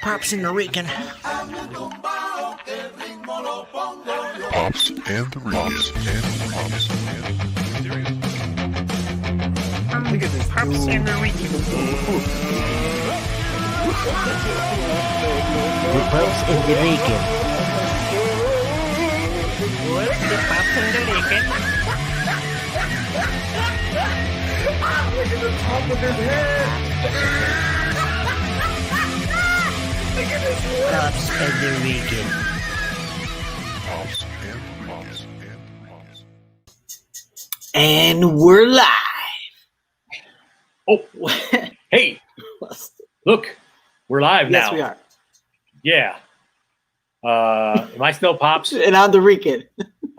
Pops and the Rican. Pops and the Rican. Look at this. Pops and the Rican. The Pops and the Rican. What's the Pops and the Rican? Look at the top of his head. Pops and the Rican. Pops and Pops. And we're live. Oh, hey, look, we're live now. Yes, we are. Yeah. Am I still Pops? And I'm the Rican.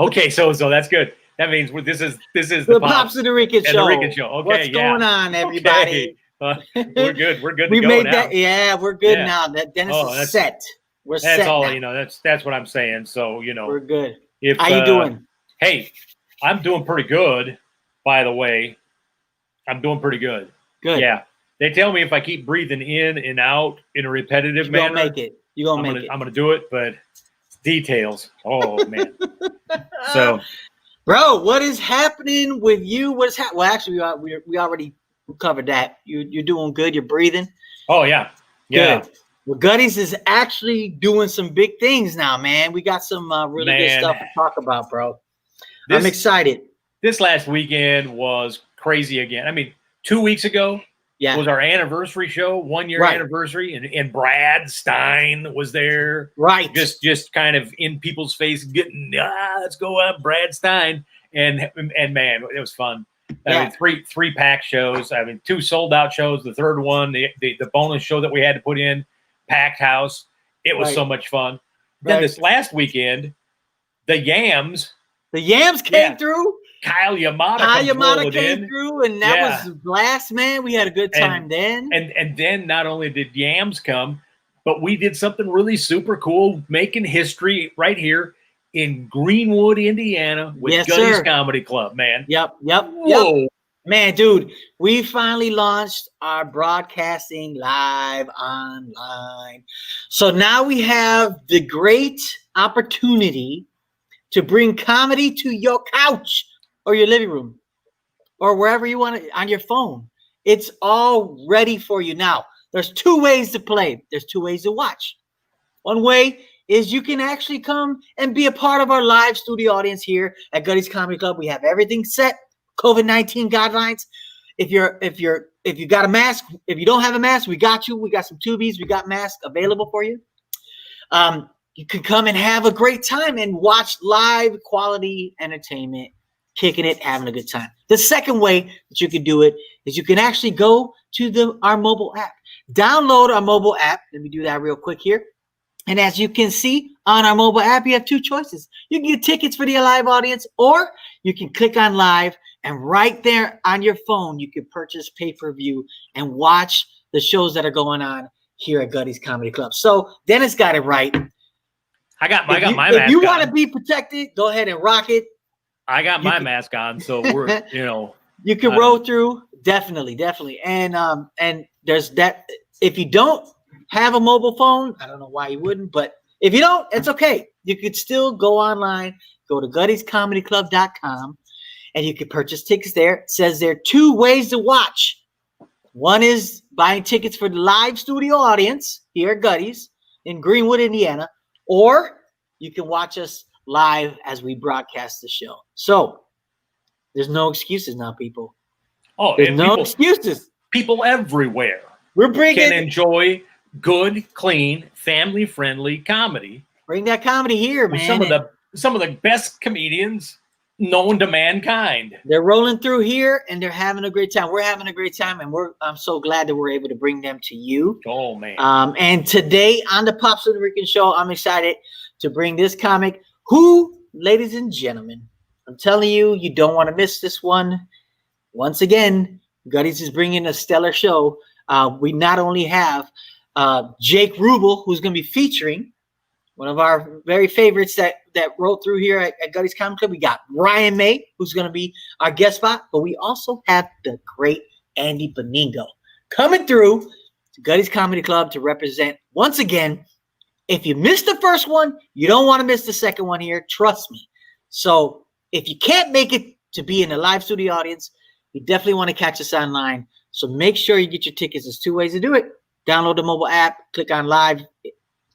Okay, so that's good. That means this is the Pops and the Rican show. The Rican show. Okay, what's going on, everybody? Okay. We're good. We're good to we go made now. that. Yeah, we're good now. That Dennis is set. We're set. That's all. Now. That's what I'm saying. So we're good. If, how you doing? Hey, I'm doing pretty good. By the way, I'm doing pretty good. Good. Yeah. They tell me if I keep breathing in and out in a repetitive manner, you're gonna make it. You're gonna make it. I'm gonna do it, but details. Oh man. So, bro, what is happening with you? What is happening? Well, actually, we already covered that. You're doing good. You're breathing. Oh yeah. Yeah. Good. Well, Gutty's is actually doing some big things now, man. We got some really good stuff to talk about, bro. I'm excited. This last weekend was crazy again. I mean, 2 weeks ago was our anniversary show, 1 year anniversary, and Brad Stein was there. Right. Just kind of in people's face, getting let's go up, Brad Stein. And man, it was fun. I mean, three pack shows. I mean, 2 sold out shows. The third one, the bonus show that we had to put in, packed house. It was so much fun. Then this last weekend, the Yams came through. Kyle Yamada came through, and that was blast, man. We had a good time then. And then not only did Yams come, but we did something really super cool, making history right here in Greenwood, Indiana, with Gutty's Comedy Club, man. Yep. Man, dude, we finally launched our broadcasting live online. So now we have the great opportunity to bring comedy to your couch or your living room or wherever you want it on your phone. It's all ready for you now. There's 2 ways to play. There's 2 ways to watch. One way is you can actually come and be a part of our live studio audience here at Gutty's Comedy Club. We have everything set. COVID-19 guidelines. If you got a mask, if you don't have a mask, we got you. We got some tubies. We got masks available for you. You can come and have a great time and watch live quality entertainment, kicking it, having a good time. The second way that you can do it is you can actually go to our mobile app. Download our mobile app. Let me do that real quick here. And as you can see on our mobile app, you have 2 choices. You can get tickets for the live audience, or you can click on live, and right there on your phone, you can purchase pay-per-view and watch the shows that are going on here at Gutty's Comedy Club. So Dennis got it right. I got my mask on. If you want to be protected, go ahead and rock it. I got my mask on, so we're you can roll through. Definitely. And there's that. If you don't have a mobile phone, I don't know why you wouldn't, but if you don't, it's okay. You could still go online, go to Gutty'sComedyClub.com, and you can purchase tickets there. It says there are 2 ways to watch. One is buying tickets for the live studio audience here at Gutty's in Greenwood, Indiana, or you can watch us live as we broadcast the show. So there's no excuses now, people. Oh, there's no excuses. People everywhere We're bringing can enjoy good, clean, family-friendly comedy. bring that comedy here, With man. some of the best comedians known to mankind. They're rolling through here and they're having a great time. We're having a great time, and I'm so glad that we're able to bring them to you. Oh man. And today on the Pops and the Rican Show, I'm excited to bring this comic who, ladies and gentlemen, I'm telling you, you don't want to miss this one. Once again, Gutty's is bringing a stellar show. We not only have Jake Rubel, who's going to be featuring one of our very favorites that wrote through here at Gutty's Comic Club. We got Ryan May, who's going to be our guest spot, but we also have the great Andy Beningo coming through to Gutty's Comedy Club to represent once again. If you missed the first one, you don't want to miss the second one here. Trust me. So if you can't make it to be in the live studio audience, you definitely want to catch us online. So make sure you get your tickets. There's two ways to do it. Download the mobile app, click on live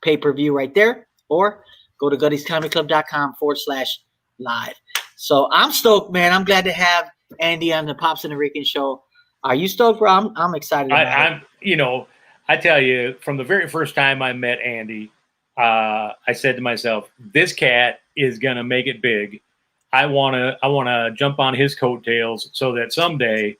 pay-per-view right there, or go to guttyscomiclub.com/live. So I'm stoked, man. I'm glad to have Andy on the Pops and the Rican Show. Are you stoked, bro? I'm excited. I tell you, from the very first time I met Andy, I said to myself, this cat is going to make it big. I want to jump on his coattails so that someday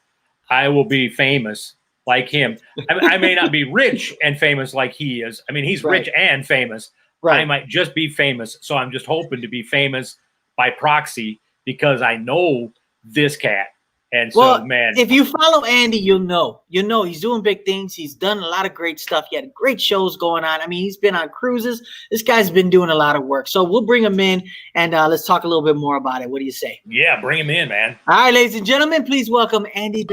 I will be famous like him. I may not be rich and famous like he is. I mean, he's rich and famous. Right. I might just be famous. So I'm just hoping to be famous by proxy because I know this cat. And so, man, if you follow Andy, you'll know he's doing big things. He's done a lot of great stuff. He had great shows going on. I mean, he's been on cruises. This guy's been doing a lot of work. So we'll bring him in and let's talk a little bit more about it. What do you say? Yeah, bring him in, man. All right, ladies and gentlemen, please welcome Andy.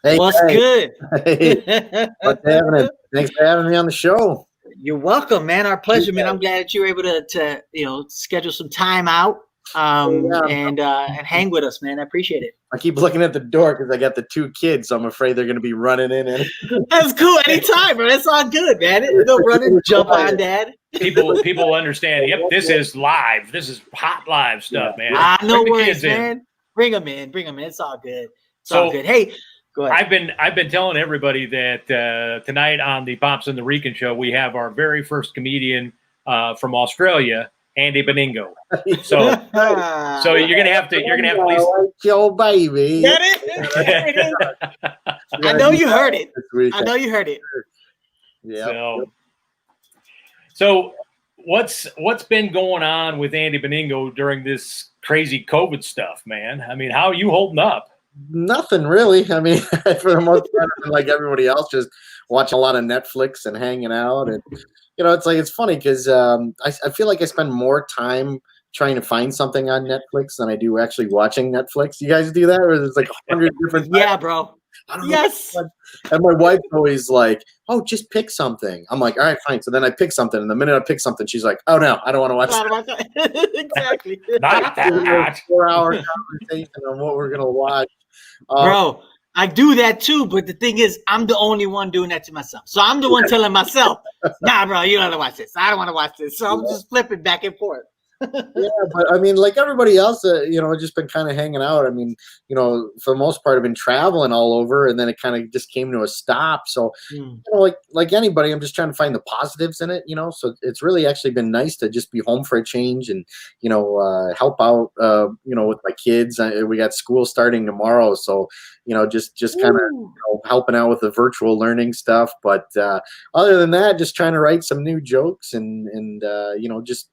Hey, what's good? Hey, what's happening? Thanks for having me on the show. You're welcome, man. Our pleasure, man. I'm glad that you were able to schedule some time out and hang with us, man. I appreciate it. I keep looking at the door because I got the two kids, so I'm afraid they're going to be running in. That's cool. Anytime, bro. That's all good, man. They'll run and jump on, Dad. People understand. Yep, this is live. This is hot live stuff, man. No worries, man. Bring them in. It's all good. It's all good. Hey, go ahead. I've been telling everybody that tonight on the Pops and the Rican Show, we have our very first comedian from Australia, Andy Beningo. So you're gonna have to at least yo baby. Get it? I know you heard it. Yeah. So what's been going on with Andy Beningo during this crazy COVID stuff, man? I mean, how are you holding up? Nothing really. I mean, for the most part, like everybody else, just watching a lot of Netflix and hanging out. And, it's funny because I feel like I spend more time trying to find something on Netflix than I do actually watching Netflix. You guys do that? Or there's like 100 different Yeah, bro. I don't yes. know. And my wife's always like, oh, just pick something. I'm like, all right, fine. So then I pick something. And the minute I pick something, she's like, oh, no, I don't want to watch that. Exactly. Not that. 4-hour conversation on what we're going to watch. Bro, I do that too. But the thing is, I'm the only one doing that to myself. So I'm the one telling myself, nah, bro, you don't want to watch this. I don't want to watch this. So I'm just flipping back and forth. Yeah, but I mean, like everybody else, just been kind of hanging out. I mean, for the most part, I've been traveling all over, and then it kind of just came to a stop. So, like anybody, I'm just trying to find the positives in it. So it's really actually been nice to just be home for a change and help out. With my kids, we got school starting tomorrow, so just kind of helping out with the virtual learning stuff. But other than that, just trying to write some new jokes and just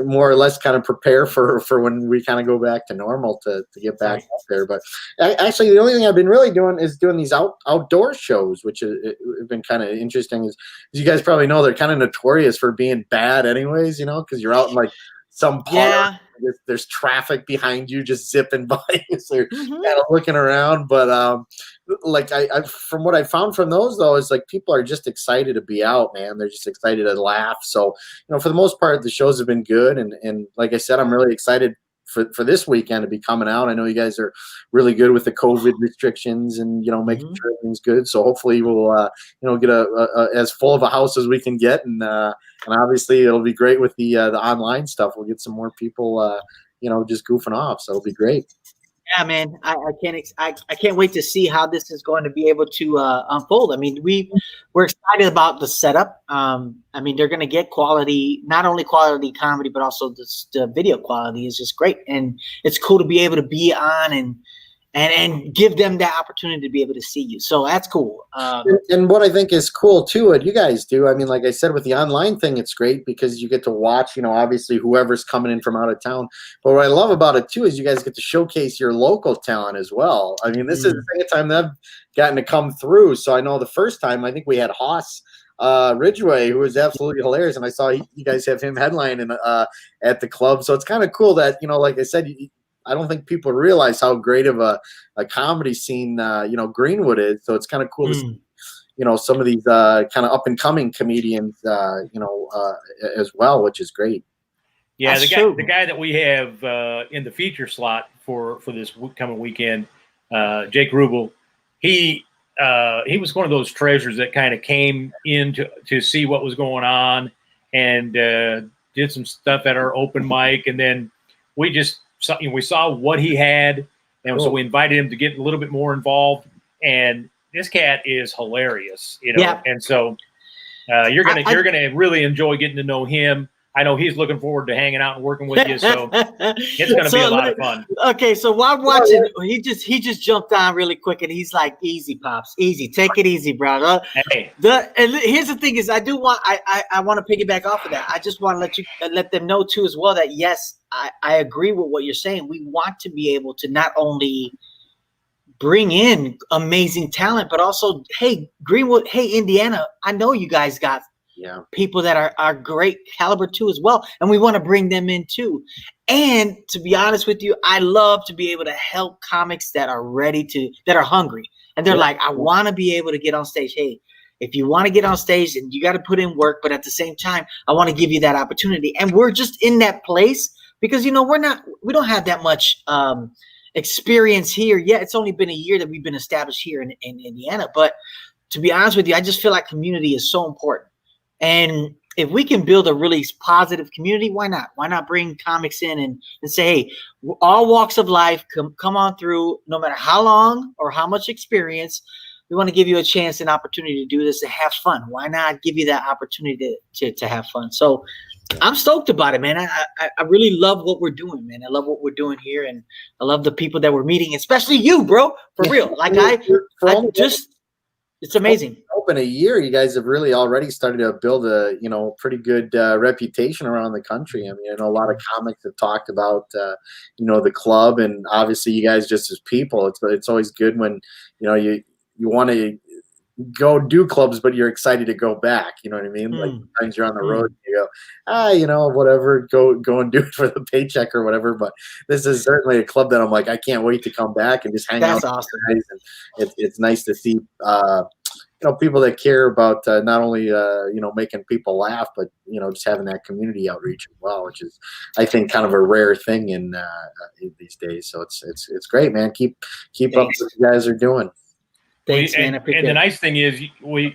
more or less kind of prepare for when we kind of go back to normal to get back out there. But actually, the only thing I've been really doing is doing these outdoor shows, which have been kind of interesting. As you guys probably know, they're kind of notorious for being bad anyways, because you're out in like some park. Yeah. There's traffic behind you just zipping by. So you're kind of looking around. But I from what I found from those, though, is like people are just excited to be out, man. They're just excited to laugh. So, for the most part, the shows have been good. And like I said, I'm really excited for this weekend to be coming out. I know you guys are really good with the COVID restrictions and, making sure everything's good. So hopefully we'll, get a as full of a house as we can get. And obviously it'll be great with the online stuff. We'll get some more people, just goofing off. So it'll be great. Yeah, man, I can't wait to see how this is going to be able to unfold. I mean, we're excited about the setup. I mean, they're going to get quality, not only quality comedy, but also the video quality is just great, and it's cool to be able to be on and give them that opportunity to be able to see you. So that's cool. And what I think is cool too, what you guys do, I mean, like I said, with the online thing, it's great because you get to watch, obviously whoever's coming in from out of town. But what I love about it too is you guys get to showcase your local talent as well. I mean, this is the second time they've gotten to come through. So I know the first time I think we had Haas Ridgway, who was absolutely hilarious, and I saw you guys have him headlining at the club. So it's kind of cool that like I said. I don't think people realize how great of a comedy scene, Greenwood is. So it's kind of cool to see, some of these kind of up and coming comedians, as well, which is great. Yeah, the guy that we have in the feature slot for this coming weekend, Jake Rubel, he was one of those treasures that kind of came in to see what was going on and did some stuff at our open mic, and then we saw what he had, and so we invited him to get a little bit more involved. And this cat is hilarious, Yeah. And so you're gonna really enjoy getting to know him. I know he's looking forward to hanging out and working with you, so it's gonna be a lot of fun. Okay, so while watching, he just jumped on really quick, and he's like, "Easy, pops, easy, take it easy, bro." Hey, and here's the thing: is I want to piggyback off of that. I just want to let them know too as well that yes, I agree with what you're saying. We want to be able to not only bring in amazing talent, but also, hey, Greenwood, hey, Indiana, I know you guys got people that are great caliber too as well, and we want to bring them in too. And to be honest with you, I love to be able to help comics that are that are hungry, and they're like, I want to be able to get on stage. Hey, if you want to get on stage, and you got to put in work, but at the same time, I want to give you that opportunity. And we're just in that place because we don't have that much experience here yet. It's only been a year that we've been established here in Indiana, but to be honest with you, I just feel like community is so important. And if we can build a really positive community, why not? Why not bring comics in and say, hey, all walks of life, come on through, no matter how long or how much experience, we want to give you a chance and opportunity to do this and have fun. Why not give you that opportunity to have fun? So I'm stoked about it, man. I really love what we're doing, man. I love what we're doing here, and I love the people that we're meeting, especially you, bro, for real. Like it's amazing. Open a year, you guys have really already started to build a pretty good reputation around the country. I mean, I know a lot of comics have talked about the club, and obviously you guys just as people. It's always good when you want to go do clubs, but you're excited to go back. You know what I mean? Like sometimes you're on the road, and you go, whatever, go and do it for the paycheck or whatever. But this is certainly a club that I'm like, I can't wait to come back and just hang out. That's awesome. With guys. And it's nice to see people that care about not only making people laugh, but just having that community outreach as well, which is, I think, kind of a rare thing in these days. So it's great, man. Keep up what you guys are doing. Thanks, man. And the nice thing is,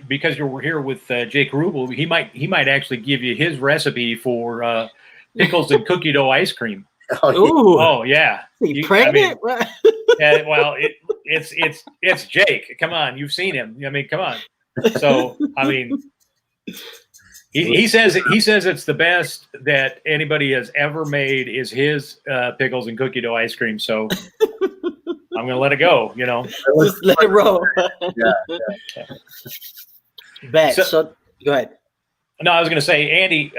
because you're here with Jake Rubel, he might actually give you his recipe for pickles and cookie dough ice cream. Oh yeah. You pregnant? Yeah, well, it's Jake. Come on, you've seen him. I mean, come on. So I mean, he says it's the best that anybody has ever made is his pickles and cookie dough ice cream. So I'm gonna let it go. Just let it roll. Yeah. Bet. So go ahead. No, I was going to say, Andy,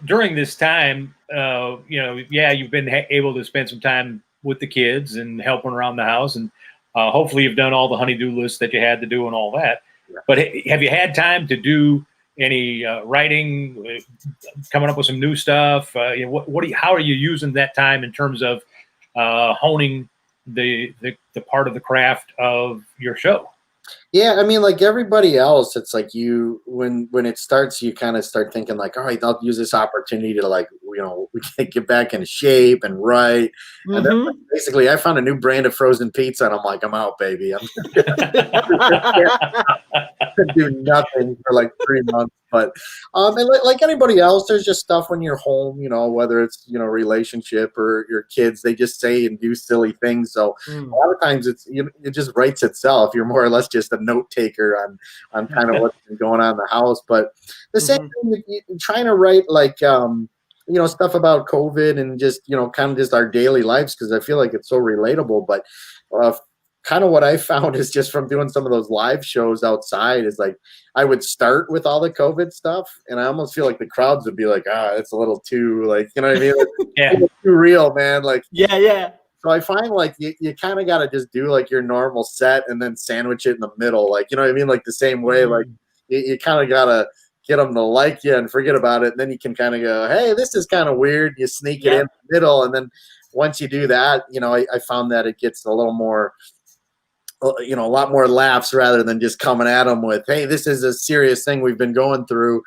during this time, you've been able to spend some time with the kids and helping around the house, and hopefully you've done all the honey-do lists that you had to do and all that. Yeah. But have you had time to do any writing, coming up with some new stuff? How are you using that time in terms of honing the part of the craft of your show? Yeah, I mean, like everybody else, it's like when it starts, you kind of start thinking like, all right, I'll use this opportunity to we can get back into shape and write. Mm-hmm. And then basically I found a new brand of frozen pizza, and I'm like, I'm out, baby. do nothing for like 3 months. But and like anybody else, there's just stuff when you're home, whether it's relationship or your kids, they just say and do silly things. So a lot of times it just writes itself. You're more or less just a note taker on kind of what's been going on in the house. But the same thing, trying to write like stuff about COVID and just kind of just our daily lives, because I feel like it's so relatable. But kind of what I found is just from doing some of those live shows outside is like I would start with all the COVID stuff, and I almost feel like the crowds would be like, it's a little too like, you know what I mean? Like, too real, man. Like, yeah. So I find like you kind of got to just do like your normal set and then sandwich it in the middle, like, you know what I mean? Like the same way, like you kind of got to get them to like you and forget about it. And then you can kind of go, hey, this is kind of weird. You sneak it in the middle. And then once you do that, I found that it gets a little more, a lot more laughs rather than just coming at them with, hey, this is a serious thing we've been going through.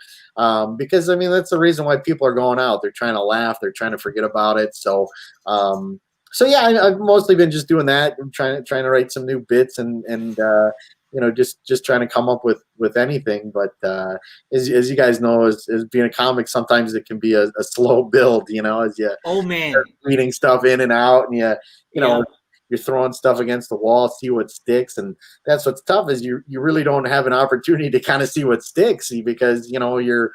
Because I mean, that's the reason why people are going out. They're trying to laugh. They're trying to forget about it. So yeah, I've mostly been just doing that. I'm trying to write some new bits and just trying to come up with anything. But as you guys know, as being a comic, sometimes it can be a slow build, as you start reading stuff in and out, and you're throwing stuff against the wall, see what sticks. And that's what's tough is you really don't have an opportunity to kind of see what sticks, because you're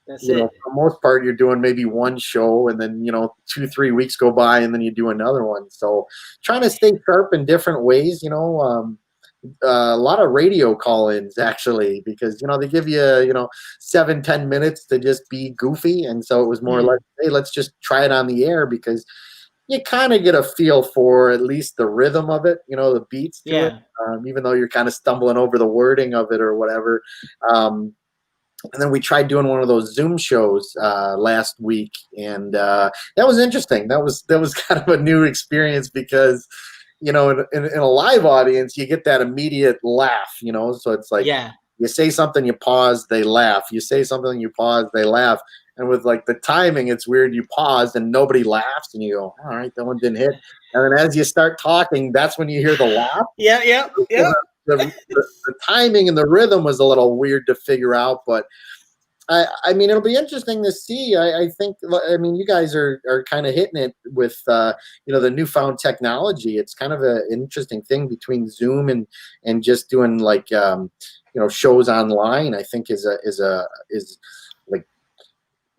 for the most part you're doing maybe one show, and then 2-3 weeks go by and then you do another one. So trying to stay sharp in different ways, a lot of radio call-ins actually, because they give you 7-10 minutes to just be goofy, and so it was more like, hey, let's just try it on the air, because you kind of get a feel for at least the rhythm of it, the beats to it, even though you're kind of stumbling over the wording of it or whatever. And then we tried doing one of those Zoom shows last week, and that was interesting. That was kind of a new experience, because in a live audience, you get that immediate laugh, so it's like, you say something, you pause, they laugh. You say something, you pause, they laugh. And with like the timing, it's weird. You pause and nobody laughs, and you go, all right, that one didn't hit. And then as you start talking, that's when you hear the laugh. Yeah. The timing and the rhythm was a little weird to figure out, but I mean, it'll be interesting to see. I think, you guys are kind of hitting it with, the newfound technology. It's kind of an interesting thing between Zoom and just doing like, shows online. I think is like, it's like,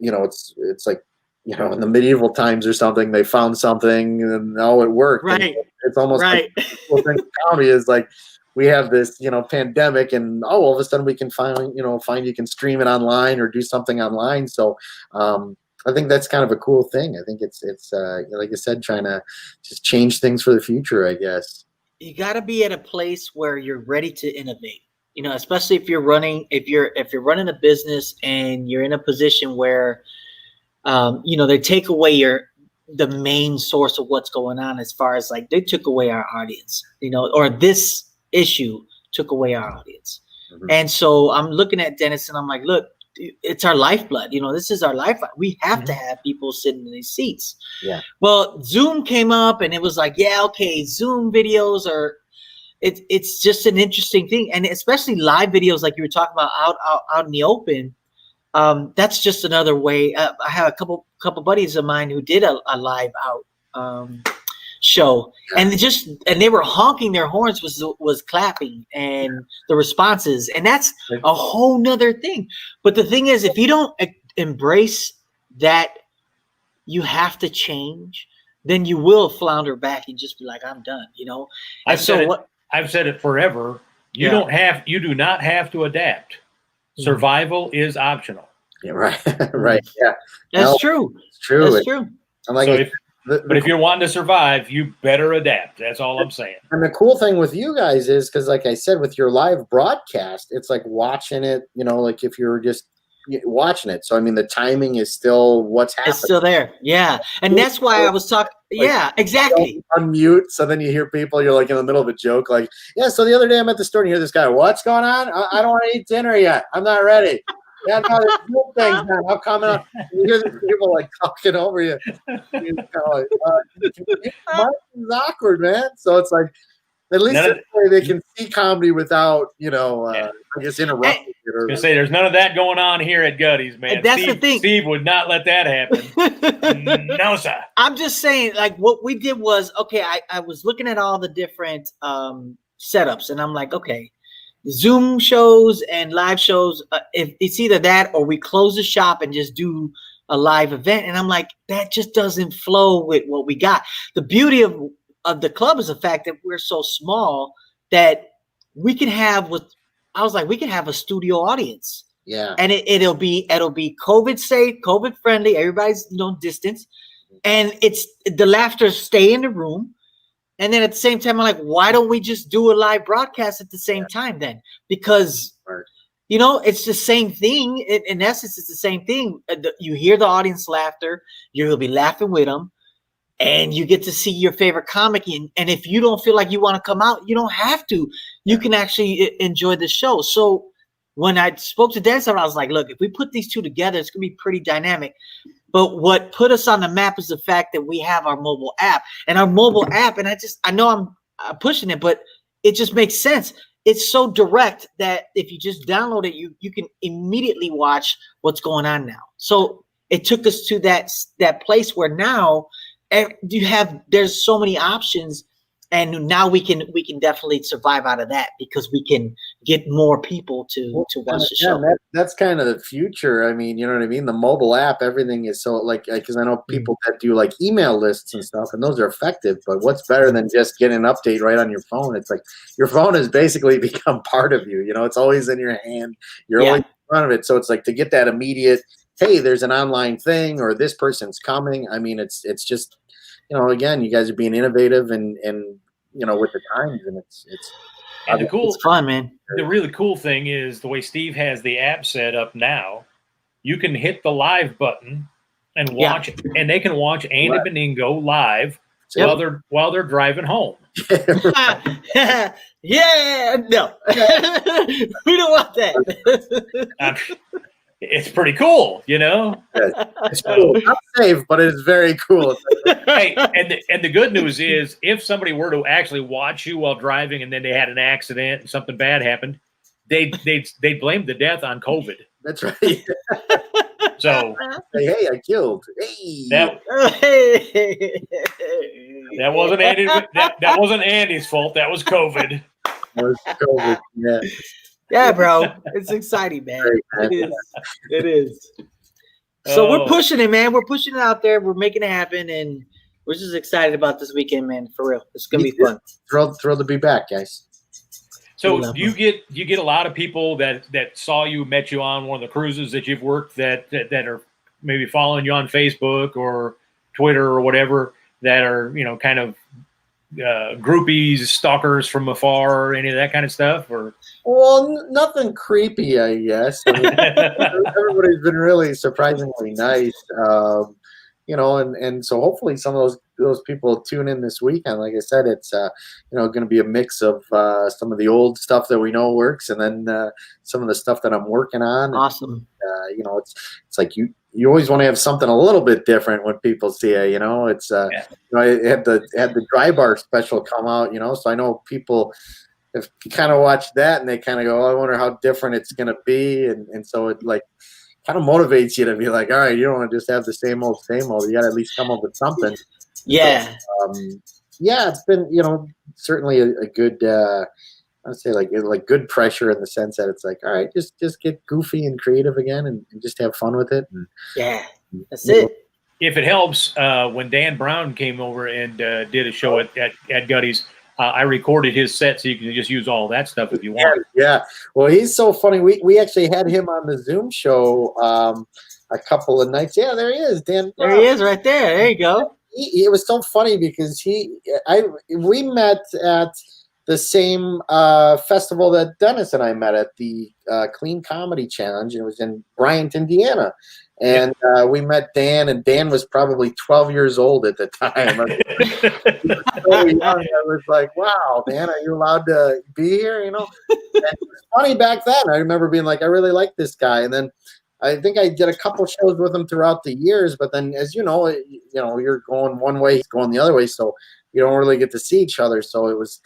in the medieval times or something, they found something and it worked. Right. And it's almost like the cool thing in comedy is like, we have this, pandemic, and all of a sudden we can find you can stream it online or do something online. So I think that's kind of a cool thing. I think it's like I said, trying to just change things for the future, I guess. You got to be at a place where you're ready to innovate. Especially if you're running a business and you're in a position where, they take away the main source of what's going on, as far as like they took away our audience, or this issue took away our audience. And so I'm looking at Dennis and I'm like, look, it's our lifeblood. This is our lifeline. We have to have people sitting in these seats. Yeah. Well, Zoom came up and it was like, Zoom videos are, it's just an interesting thing. And especially live videos, like you were talking about out in the open. That's just another way. I have a couple buddies of mine who did a live out show, and they were honking their horns, was clapping, and the responses, and that's a whole nother thing. But the thing is, if you don't embrace that you have to change, then you will flounder back and just be like, I'm done, I've said it forever. You do not have to adapt. Survival is optional. Yeah, right. Yeah, that's true. It's true. That's true. I'm like, so if you're wanting to survive, you better adapt. That's all I'm saying. And the cool thing with you guys is, because like I said, with your live broadcast, it's like watching it, like if you're just watching it. So, I mean, the timing is still what's happening. It's still there. Yeah. And that's why I was talking. Yeah, exactly. Unmute. So then you hear people, you're like in the middle of a joke. Like, so the other day I'm at the store and you hear this guy, what's going on? I don't want to eat dinner yet. I'm not ready. Yeah, no, there's good things, man. I'm coming up. You hear these people like talking over you. It's kind of like, it's awkward, man. So it's like, At least None of- that way they can see comedy without, I guess interrupting it. I was gonna say there's none of that going on here at Gutty's, man. And that's the thing. Steve would not let that happen. No, sir. I'm just saying, like, what we did was, okay, I was looking at all the different setups, and I'm like, okay, Zoom shows and live shows, if it's either that or we close the shop and just do a live event. And I'm like, that just doesn't flow with what we got. The beauty of the club is the fact that we're so small that we can have we can have a studio audience. Yeah. And it'll be COVID safe, COVID friendly, everybody's distance. And it's the laughter stay in the room. And then at the same time, I'm like, why don't we just do a live broadcast at the same time then? Because it's the same thing. In essence, it's the same thing. You hear the audience laughter, you'll be laughing with them. And you get to see your favorite comic. And if you don't feel like you want to come out, you don't have to. You can actually enjoy the show. So when I spoke to Dan, I was like, look, if we put these two together, it's going to be pretty dynamic. But what put us on the map is the fact that we have our mobile app. And our mobile app, and I know I'm pushing it, but it just makes sense. It's so direct that if you just download it, you can immediately watch what's going on now. So it took us to that place where now there's so many options, and now we can definitely survive out of that because we can get more people to watch the show. That's kind of the future. I mean, you know what I mean? The mobile app, everything is so because I know people that do like email lists and stuff, and those are effective. But what's better than just getting an update right on your phone? It's like your phone has basically become part of you. It's always in your hand. You're always in front of it. So it's like to get that immediate, hey, there's an online thing or this person's coming. I mean, it's just, again, you guys are being innovative and with the times, and it's fun, man. The really cool thing is the way Steve has the app set up now. You can hit the live button and watch, and they can watch Andy Beningo live while they're driving home. Yeah, no, we don't want that. It's pretty cool, It's cool. Not safe, but it's very cool. Hey, and the good news is, if somebody were to actually watch you while driving, and then they had an accident and something bad happened, they'd blame the death on COVID. That's right. So, hey, I killed. Hey, that wasn't Andy. That wasn't Andy's fault. That was COVID. That was COVID. Yeah. Yeah, bro. It's exciting, man. It is. So we're pushing it, man. We're pushing it out there. We're making it happen, and we're just excited about this weekend, man. For real, it's gonna be fun. Thrilled to be back, guys. So do you get a lot of people that saw you, met you on one of the cruises that you've worked that are maybe following you on Facebook or Twitter or whatever, that are kind of groupies, stalkers from afar, or any of that kind of stuff? Or nothing creepy, I guess. I mean, everybody's been really surprisingly nice, and so hopefully some of those people tune in this weekend. Like I said, it's going to be a mix of some of the old stuff that we know works, and then some of the stuff that I'm working on. Awesome. And, it's like you always want to have something a little bit different when people see it. It's I had the dry bar special come out. So I know people have kind of watched that and they kind of go, oh, I wonder how different it's going to be, and so it like kind of motivates you to be like, all right, you don't want to just have the same old. You got to at least come up with something. Yeah. So, it's been certainly a good. I'd say like good pressure in the sense that it's like, all right, just get goofy and creative again and just have fun with it. And, that's it. If it helps, when Dan Brown came over and did a show at Gutty's, I recorded his set, so you can just use all that stuff if you want. Yeah. Well, he's so funny. We actually had him on the Zoom show a couple of nights. Yeah, there he is, Dan Brown. There he is right there. There you go. It was so funny because we met at the same festival that Dennis and I met at, the Clean Comedy Challenge. It was in Bryant, Indiana. And we met Dan, and Dan was probably 12 years old at the time. He was so young. I was like, wow, Dan, are you allowed to be here? And it was funny back then. I remember being like, I really like this guy. And then I think I did a couple shows with him throughout the years. But then, as you know, you're going one way, he's going the other way. So you don't really get to see each other. So it was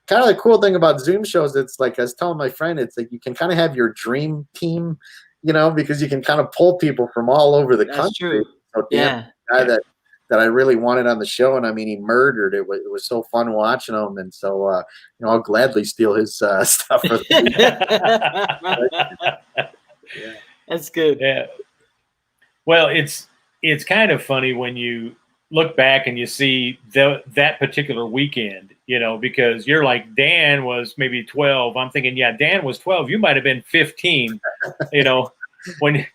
kind of the cool thing about Zoom shows, it's like I was telling my friend, it's like you can kind of have your dream team, because you can kind of pull people from all over the That's country. true. So Yeah. guy that I really wanted on the show, and I mean, he murdered it. It was so fun watching him, and so I'll gladly steal his stuff. For That's good. Yeah. Well, it's kind of funny when you look back and you see that particular weekend, because you're like, Dan was maybe 12. I'm thinking, yeah, Dan was 12. You might have been 15, when.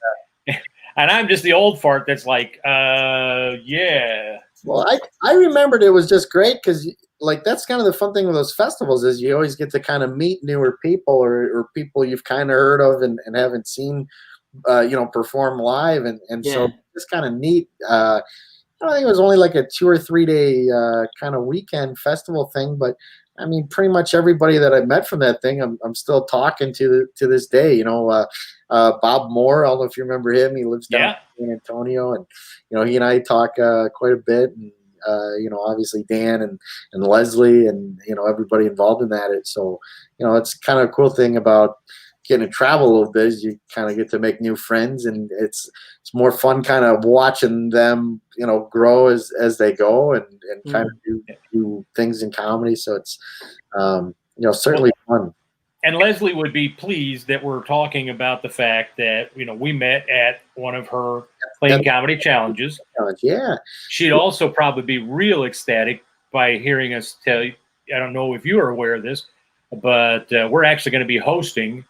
And I'm just the old fart that's like, yeah. Well, I remembered it was just great because, like, that's kind of the fun thing with those festivals is you always get to kind of meet newer people or people you've kind of heard of and haven't seen, perform live. And so it's kind of neat. I think it was only like a 2 or 3 day kind of weekend festival thing, but I mean, pretty much everybody that I met from that thing, I'm still talking to this day. Bob Moore, I don't know if you remember him. He lives down in San Antonio, and he and I talk quite a bit. And obviously Dan and Leslie and everybody involved in that. So it's kind of a cool thing about getting to travel a little bit is you kind of get to make new friends, and it's more fun kind of watching them grow as they go and kind of do things in comedy. So it's certainly fun. And Leslie would be pleased that we're talking about the fact that we met at one of her Clean Comedy Challenges. Yeah, she'd also probably be real ecstatic by hearing us tell you. I don't know if you are aware of this, but we're actually going to be hosting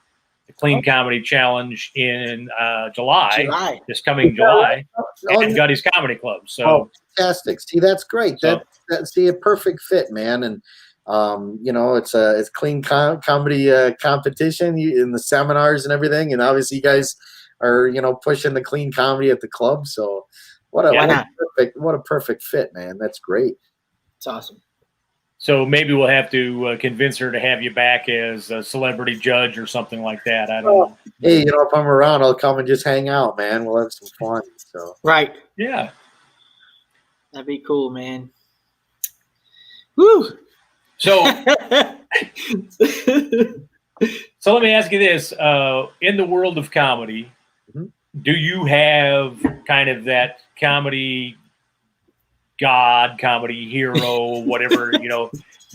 the Clean Comedy Challenge in July, this coming July, at Gutty's Comedy Club. So fantastic! See, that's great. That's a perfect fit, man. And it's clean comedy competition in the seminars and everything. And obviously you guys are, pushing the clean comedy at the club. So what a perfect fit, man. That's great. It's awesome. So maybe we'll have to convince her to have you back as a celebrity judge or something like that. I don't know. Hey, if I'm around, I'll come and just hang out, man. We'll have some fun. So right. Yeah. That'd be cool, man. Woo. So let me ask you this. In the world of comedy, do you have kind of that comedy god, comedy hero, whatever,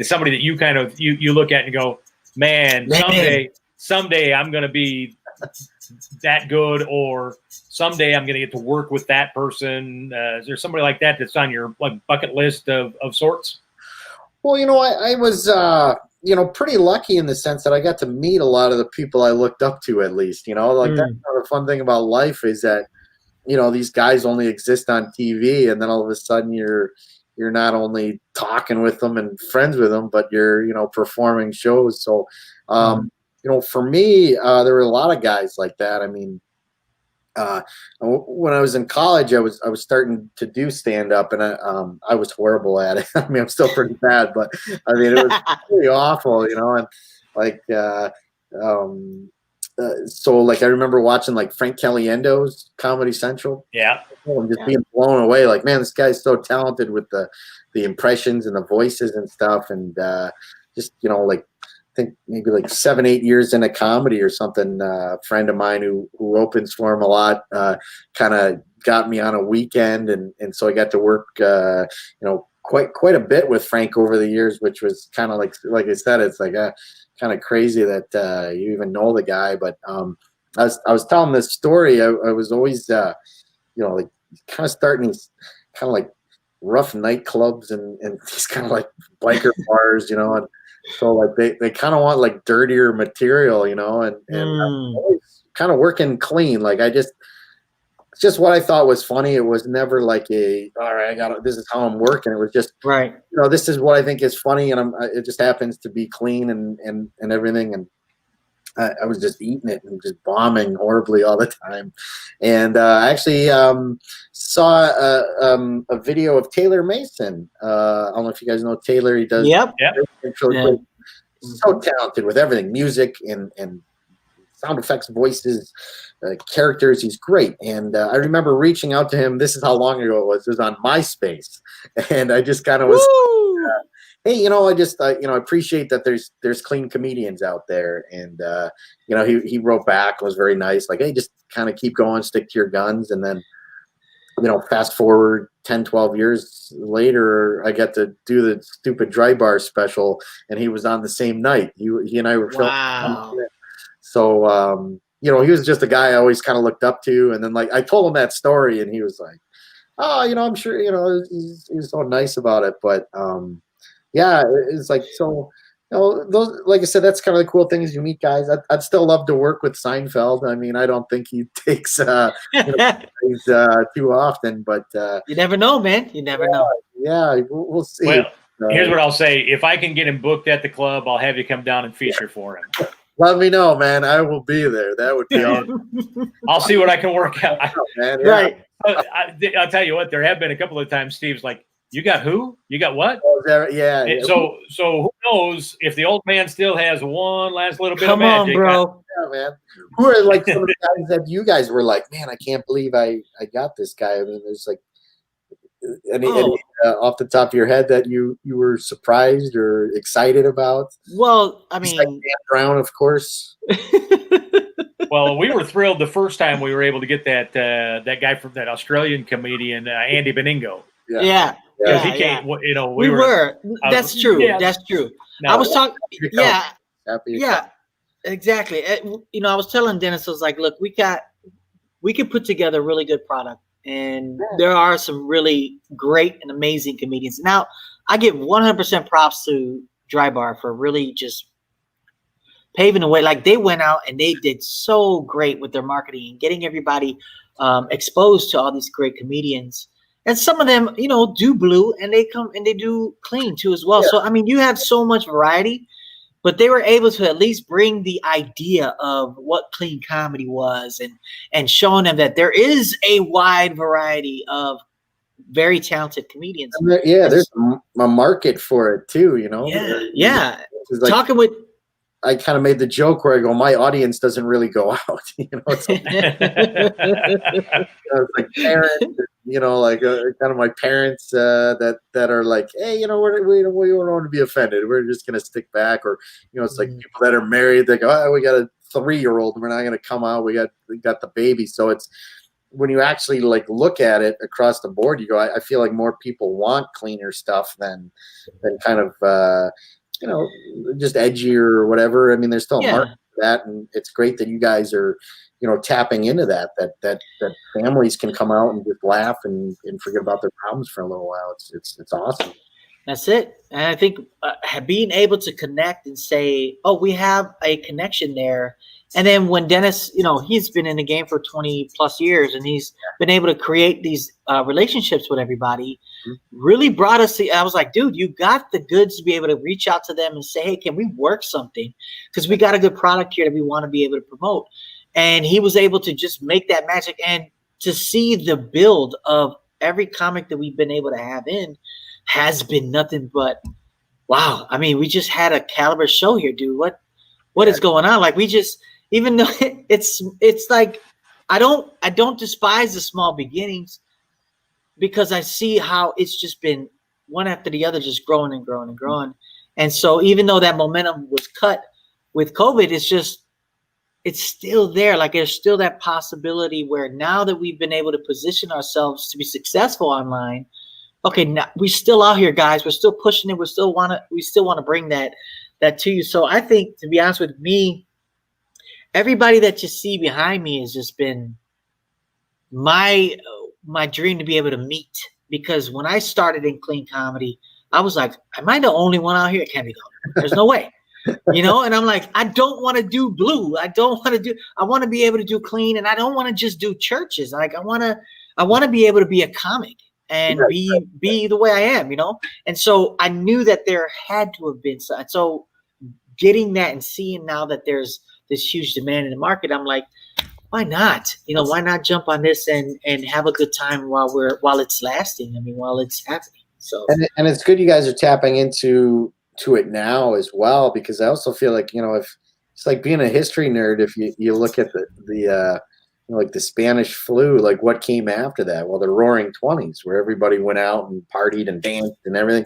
somebody that you kind of, you look at and go, man, someday I'm going to be that good, or someday I'm going to get to work with that person? Is there somebody like that that's on your bucket list of sorts? Well, I was, pretty lucky in the sense that I got to meet a lot of the people I looked up to, at least, that's kind of the fun thing about life is that, these guys only exist on TV, and then all of a sudden you're not only talking with them and friends with them, but you're, performing shows. So, for me, there were a lot of guys like that. I mean, when I was in college, I was starting to do stand up, and I was horrible at it. I mean, I'm still pretty bad, but I mean, it was really awful, and so like I remember watching like Frank Caliendo's Comedy Central. Yeah. And just being blown away. Like, man, this guy's so talented with the impressions and the voices and stuff. And just, I think maybe like 7-8 years into comedy or something, a friend of mine who opens for him a lot kind of got me on a weekend. And so I got to work, quite a bit with Frank over the years, which was kind of like I said, it's like kind of crazy that you even know the guy. But I was telling this story. I was always, like kind of starting these kind of like rough nightclubs and these kind of like biker bars, and so like they kind of want like dirtier material, and I'm always kind of working clean. Like it's just what I thought was funny. It was never like all right, this is how I'm working. It was just right. This is what I think is funny, and it just happens to be clean and everything. And I was just eating it and just bombing horribly all the time. And I actually saw a video of Taylor Mason. I don't know if you guys know Taylor. He does. Yep. So talented with everything, music and sound effects, voices, characters. He's great. And I remember reaching out to him. This is how long ago it was. It was on MySpace. And I just kind of was hey, I just I appreciate that there's clean comedians out there, and he wrote back, was very nice, like, hey, just kind of keep going, stick to your guns. And then fast forward 10, 12 years later, I got to do the stupid Dry Bar special, and he was on the same night. He and I were filming. Wow. So he was just a guy I always kind of looked up to. And then, like, I told him that story, and he was like, oh, I'm sure, he's so nice about it. But yeah, it's like, so those, like I said, that's kind of the cool thing, is you meet guys. I'd still love to work with Seinfeld. I mean, I don't think he takes too often, but you never know, man. You never know. Yeah, we'll see. Well, here's what I'll say: if I can get him booked at the club, I'll have you come down and feature for him. Let me know, man. I will be there. That would be awesome. I'll see what I can work out. Man, yeah. Right. I'll tell you what. There have been a couple of times Steve's like, "You got who? You got what?" Yeah. So who knows if the old man still has one last little bit Come of magic? on, bro. Yeah, man. Who are like some of the guys that you guys were like, man, I can't believe I got this guy? I mean, there's like any off the top of your head that you were surprised or excited about? Well, I mean, Dan Brown, of course. Well, we were thrilled the first time we were able to get that guy from that Australian comedian, Andy Beningo. yeah. Because he came, We were. That's true. Yeah. That's true. No, I was talking. Yeah. Happy to Yeah. Exactly. I was telling Dennis, I was like, look, we could put together a really good product, and there are some really great and amazing comedians. Now, I give 100% props to Dry Bar for really just paving the way. Like, they went out and they did so great with their marketing and getting everybody exposed to all these great comedians. And some of them, do blue, and they come and they do clean too as well. Yeah. So, I mean, you have so much variety, but they were able to at least bring the idea of what clean comedy was, and showing them that there is a wide variety of very talented comedians. There's a market for it too, Yeah. Like, Talking with. I kind of made the joke where I go, my audience doesn't really go out. It's like, it's like parents, like kind of my parents that are like, hey, we don't want to be offended. We're just going to stick back. Or, it's like people that are married, they go, oh, we got a 3-year-old. We're not going to come out. We got the baby. So it's, when you actually like look at it across the board, you go, I feel like more people want cleaner stuff than kind of, just edgier or whatever. I mean, there's still a market for that, and it's great that you guys are, tapping into that families can come out and just laugh and forget about their problems for a little while. It's awesome. That's it. And I think being able to connect and say, oh, we have a connection there. And then when Dennis, he's been in the game for 20 plus years, and he's been able to create these relationships with everybody, really brought us I was like, dude, you got the goods to be able to reach out to them and say, hey, can we work something? Because we got a good product here that we want to be able to promote. And he was able to just make that magic, and to see the build of every comic that we've been able to have in has been nothing but wow. I mean, we just had a caliber show here, dude. What is going on? Like, we just, even though it's like, I don't despise the small beginnings, because I see how it's just been one after the other, just growing and growing and growing. And so even though that momentum was cut with COVID, it's still there. Like, there's still that possibility where now that we've been able to position ourselves to be successful online, okay, now we're still out here, guys. We're still pushing it. We still want to bring that to you. So I think, to be honest with me, everybody that you see behind me has just been my dream to be able to meet. Because when I started in clean comedy, I was like, am I the only one out here? It can't be. There's no way. And I'm like, I don't want to do blue. I want to be able to do clean, and I don't want to just do churches. Like, I want to be able to be a comic and be the way I am, And so I knew that there had to have been some. So getting that and seeing now that there's this huge demand in the market, I'm like, why not? Why not jump on this and have a good time while it's lasting? I mean, while it's happening. So and it's good you guys are tapping into it now as well, because I also feel like, if it's like being a history nerd, if you look at the like the Spanish flu, like what came after that? Well, the Roaring 20s, where everybody went out and partied and danced and everything.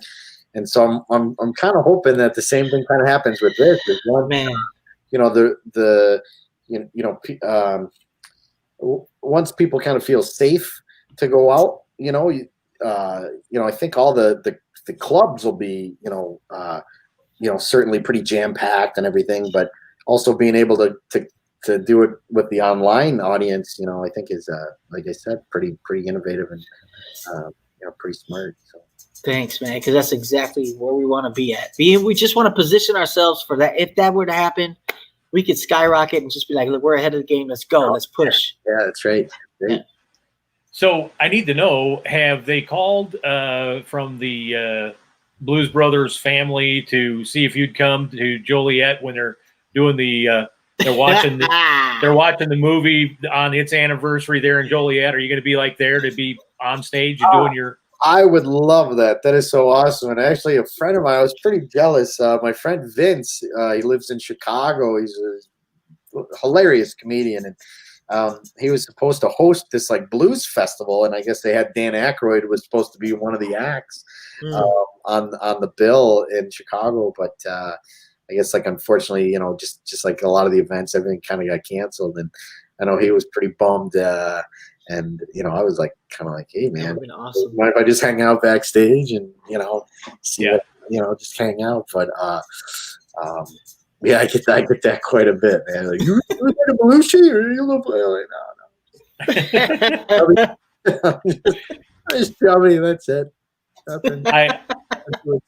And so I'm kind of hoping that the same thing kind of happens with this. Man. Once people kind of feel safe to go out, I think all the clubs will be, certainly pretty jam packed and everything, but also being able to do it with the online audience, I think is, like I said, pretty innovative and, pretty smart. So. Thanks, man, because that's exactly where we want to be at. We just want to position ourselves for that. If that were to happen, we could skyrocket and just be like, look, we're ahead of the game. Let's go. Let's push. Yeah, that's right. Yeah. So I need to know, have they called from the Blues Brothers family to see if you'd come to Joliet when they're doing they're watching the movie on its anniversary there in Joliet? Are you going to be there to be on stage and doing your? I would love that. That is so awesome. And actually, a friend of mine, I was pretty jealous. My friend Vince, he lives in Chicago. He's a hilarious comedian, and he was supposed to host this blues festival. And I guess they had Dan Aykroyd was supposed to be one of the acts on the bill in Chicago, but I guess unfortunately, just like a lot of the events, everything kind of got canceled. And I know he was pretty bummed. And I was hey man, awesome. Mind if I just hang out backstage and see what, just hang out? But I get that quite a bit, man. Like, you at a Belushi or you look no. Just tell me that's it. Nothing.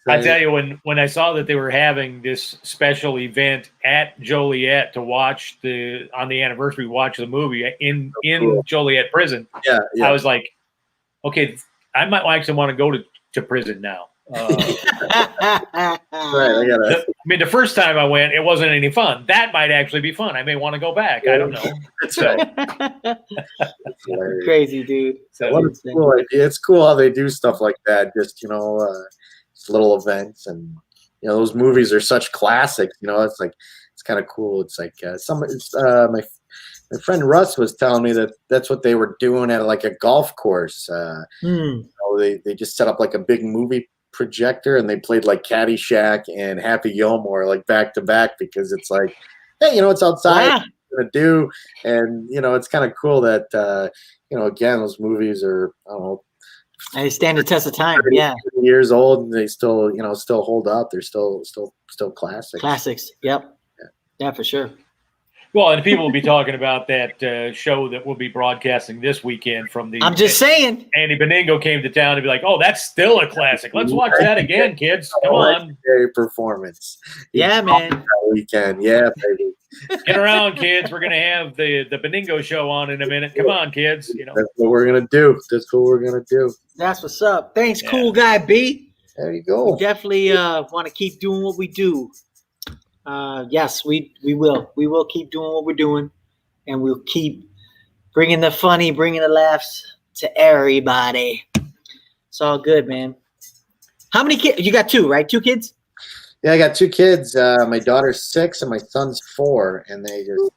I tell you, when I saw that they were having this special event at Joliet to watch on the anniversary, watch the movie in Cool. Joliet prison, Yeah. I was like, okay, I might actually want to go to prison now. Right, I mean, the first time I went, it wasn't any fun. That might actually be fun. I may want to go back. I don't know. That's So, right. Crazy, dude. What a cool idea. It's cool how they do stuff like that. Just just little events, and those movies are such classics. It's kind of cool. It's my friend Russ was telling me that that's what they were doing at a golf course. They just set up a big movie projector and they played Caddyshack and Happy Gilmore back to back, because it's hey, it's outside. Yeah. What you're gonna do, and it's kind of cool that again, those movies are, I don't know, They stand the test of time. Yeah. years old, and they still still hold up. They're still classics. Classics. Yep. Yeah, for sure. well, and people will be talking about that show that we'll be broadcasting this weekend from the. I'm just saying. Andy Beningo came to town and be like, "Oh, that's still a classic. Let's watch that again, kids. Come on, legendary performance. Yeah, man. That weekend, yeah, baby. get around, kids. We're gonna have the Beningo show on in a minute. Come on, kids. That's what we're gonna do. That's what we're gonna do. That's what's up. Thanks, Yeah. cool guy B. There you go. We definitely want to keep doing what we do. Yes, we will. We will keep doing what we're doing, and we'll keep bringing the funny, bringing the laughs to everybody. It's all good, man. How many kids? You got two, right? 2 kids? Yeah, I got 2 kids. My daughter's 6 and my son's 4, and they just.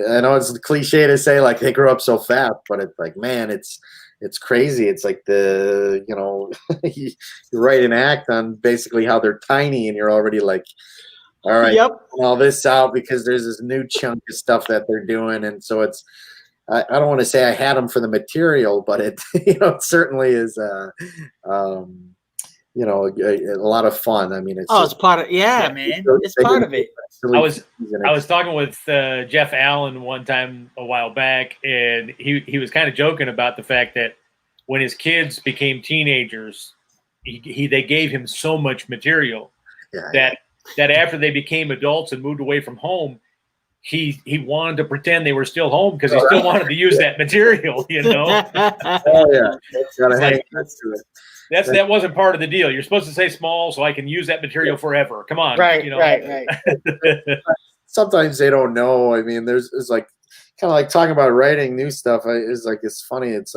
I know it's a cliche to say they grew up so fast, but it's man, it's crazy. It's you write an act on basically how they're tiny, and you're already all right, Yep. all this out because there's this new chunk of stuff that they're doing, and so it's. I don't want to say I had them for the material, but it it certainly is a lot of fun. I mean, it's It's part of man. It's part of it. I was talking with Jeff Allen one time a while back, and he was kind of joking about the fact that when his kids became teenagers, they gave him so much material that after they became adults and moved away from home, he wanted to pretend they were still home because he still wanted to use that material. Oh yeah, that wasn't part of the deal. You're supposed to say small so I can use that material forever. Come on, Right. Sometimes they don't know. I mean, it's kind of talking about writing new stuff. It's funny. It's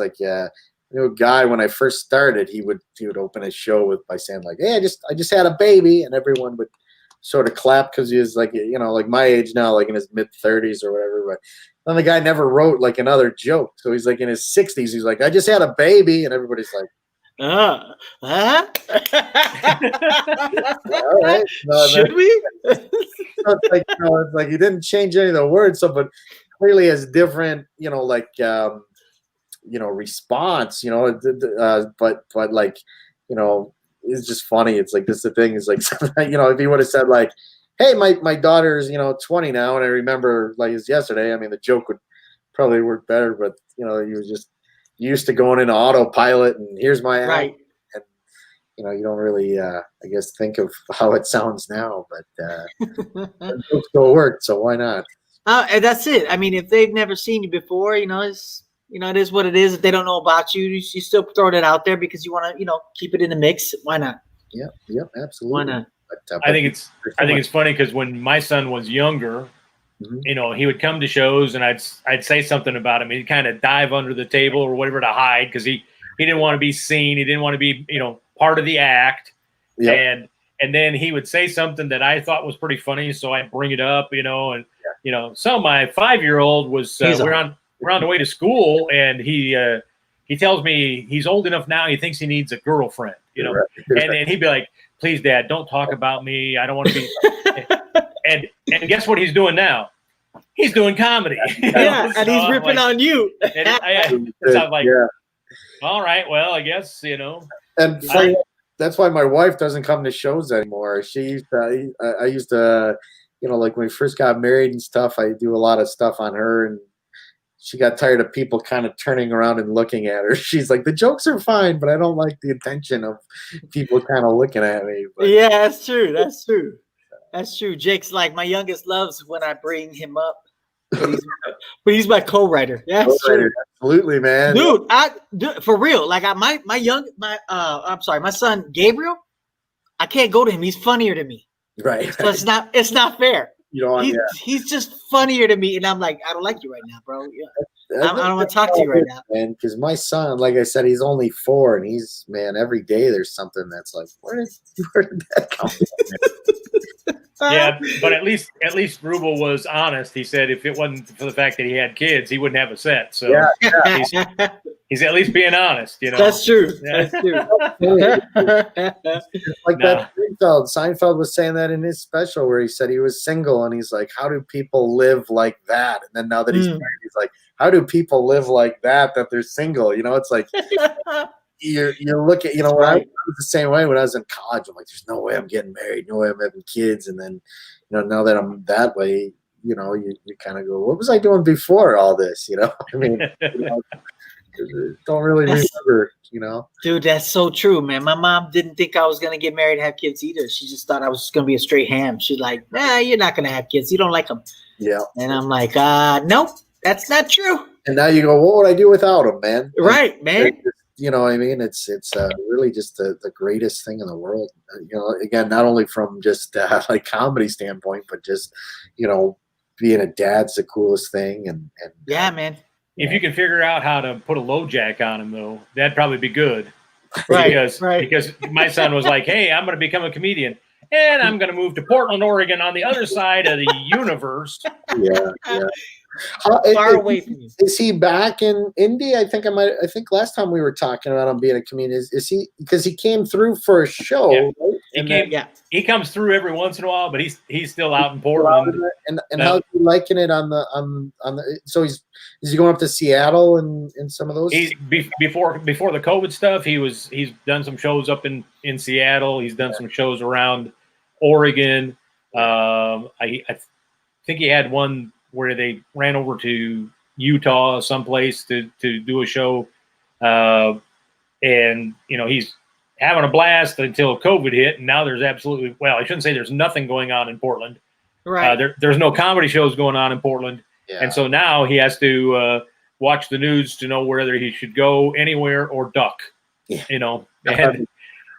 guy when I first started, he would open his show by saying "Hey, I just had a baby," and everyone would sort of clap because he was my age now, in his mid-30s or whatever. But then the guy never wrote another joke, so he's in his 60s. He's I just had a baby, and everybody's Huh? All right. No, Should we? it's like, it's like he didn't change any of the words, so but clearly has different, like response, but like, it's just funny. It's like this the thing is like if he would have said like, hey, my daughter's 20 now, and I remember like it's yesterday. I mean, the joke would probably work better, but he was just used to going into autopilot, and here's my app. Right. And you don't really I guess think of how it sounds now, but the joke still worked, so why not? And that's it. I mean, if they've never seen you before, it is what it is. If they don't know about you, you still throw it out there because you want to, keep it in the mix. Why not? Yep, absolutely. Why not? But, I think it's funny because when my son was younger, he would come to shows and I'd say something about him. He'd kind of dive under the table or whatever to hide because he didn't want to be seen. He didn't want to be part of the act. Yep. And then he would say something that I thought was pretty funny, so I'd bring it up, So my 5-year-old was we're on the way to school, and he tells me he's old enough now. He thinks he needs a girlfriend, Right. and then he'd be like, "Please, Dad, don't talk about me. I don't want to be." and guess what he's doing now? He's doing comedy. Yeah, and he's ripping on you. And so I'm like, all right, well, I guess And that's why my wife doesn't come to shows anymore. She used to, I used to, like when we first got married and stuff, I do a lot of stuff on her, and she got tired of people kind of turning around and looking at her. She's like, the jokes are fine, but I don't like the attention of people kind of looking at me. But, yeah, that's true. That's true. That's true. Jake's like, my youngest loves when I bring him up. But he's my co-writer. Yeah, that's true. Absolutely, man. Dude, for real. Like my son Gabriel, I can't go to him. He's funnier to me. Right. So it's not fair. He's just funnier to me, and I'm like, I don't like you right now, bro. Yeah. I don't want to talk to you right now, man. Because my son, like I said, he's only 4, and he's every day there's something that's like, where did that come from? Yeah, but at least Rubel was honest. He said if it wasn't for the fact that he had kids, he wouldn't have a set. So he's at least being honest. That's true. That's true. Like that Seinfeld was saying that in his special where he said he was single, and he's like, how do people live like that? And then now that he's married, he's like, how do people live like that they're single? It's like you look at when I was the same way when I was in college. I'm like, there's no way I'm getting married, no way I'm having kids. And then now that I'm that way, you kind of go, what was I doing before all this? I mean, don't really remember. Dude, that's so true, man. My mom didn't think I was gonna get married and have kids either. She just thought I was gonna be a straight ham. She's like, nah, you're not gonna have kids. You don't like them. Yeah. And I'm like, nope, that's not true. And now you go, what would I do without them, man? Right, man. What I mean? It's really just the greatest thing in the world. Again, not only from just like comedy standpoint, but just being a dad's the coolest thing. And yeah, man. If you can figure out how to put a low jack on him, though, that'd probably be good. Right. Because my son was like, hey, I'm going to become a comedian, and I'm going to move to Portland, Oregon, on the other side of the universe. Yeah. Far away from you. Is he back in Indy? I think last time we were talking about him being a comedian. Is he, because he came through for a show? Yeah. Right? He comes through every once in a while, but he's still out in Portland. And how's he liking it on the? So is he going up to Seattle and some of those? Before the COVID stuff, he's done some shows up in Seattle. He's done some shows around Oregon. I think he had one where they ran over to Utah someplace to do a show. And he's having a blast until COVID hit. And now there's absolutely, well, I shouldn't say there's nothing going on in Portland. Right. There's no comedy shows going on in Portland. Yeah. And so now he has to watch the news to know whether he should go anywhere or duck,